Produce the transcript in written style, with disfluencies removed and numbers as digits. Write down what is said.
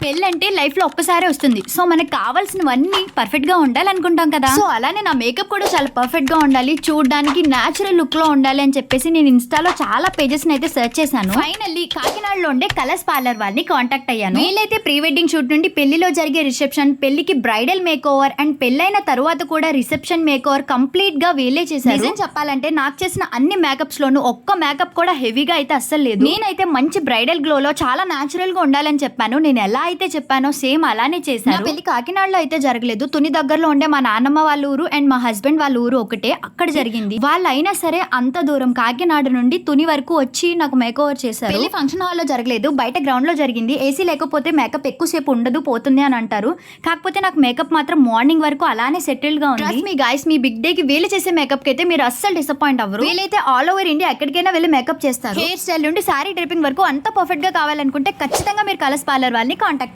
పెళ్ళంటే లైఫ్ లో ఒక్కసారి వస్తుంది. సో మనకు కావాల్సినవన్నీ పర్ఫెక్ట్ గా ఉండాలనుకుంటాం కదా. సో అలానే నా మేకప్ కూడా చాలా పర్ఫెక్ట్ గా ఉండాలి, చూడడానికి న్యాచురల్ లుక్ లో ఉండాలి అని చెప్పేసి నేను ఇన్స్టాలో చాలా పేజెస్ అయితే సెర్చ్ చేశాను. ఫైనల్లీ కాకినాడలో ఉండే కలర్స్ పార్లర్ వాళ్ళని కాంటాక్ట్ అయ్యాను. వీళ్ళైతే ప్రీ వెడ్డింగ్ షూట్ నుండి పెళ్లిలో జరిగే రిసెప్షన్, పెళ్లికి బ్రైడల్ మేక్ ఓవర్ అండ్ పెళ్ళైన తర్వాత కూడా రిసెప్షన్ మేక్ ఓవర్ కంప్లీట్ గా వీళ్ళే చేశారు. నిజం చెప్పాలంటే నాకు చేసిన అన్ని మేకప్స్ లోను ఒక్క మేకప్ కూడా హెవీగా అయితే అస్సలు లేదు. నేనైతే మంచి బ్రైడల్ గ్లో లో చాలా న్యాచురల్ గా ఉండాలని చెప్పాను. నేను ఎలా అయితే చెప్పానో సేమ్ అలానే చేశాను. పెళ్లి కాకినాడలో అయితే జరగలేదు, తుని దగ్గరలో ఉండే మా నాన్నమ్మ వాళ్ళ ఊరు అండ్ మా హస్బెండ్ వాళ్ళ ఊరు ఒకటే, అక్కడ జరిగింది. వాళ్ళు అయినా సరే అంత దూరం కాకినాడ నుండి తుని వరకు వచ్చి నాకు మేక్ ఓవర్ చేశారు. పెళ్లి ఫంక్షన్ హాల్ లో జరగలేదు, బయట గ్రౌండ్ లో జరిగింది. ఏసీ లేకపోతే మేకప్ ఎక్కువసేపు ఉండదు, పోతుంది అని అంటారు. కాకపోతే నాకు మేకప్ మాత్రం మార్నింగ్ వరకు అలానే సెటిల్ గా ఉంది. మీ గైస్, మీ బిగ్ డే కి వీళ్ళు చేసే మేకప్ కి అయితే మీరు అస్సలు డిసప్పాయింట్ అవ్వరు. వీళ్ళైతే ఆల్ ఓవర్ ఇండియా ఎక్కడికైనా వెళ్ళి మేకప్ చేస్తారు. హెయిర్ స్టైల్ నుండి సారీ డ్రిప్పింగ్ వరకు అంత పర్ఫెక్ట్ గా కావాలనుకుంటే ఖచ్చితంగా మీరు కలర్స్ పార్లర్ వాళ్ళని కాంటాక్ట్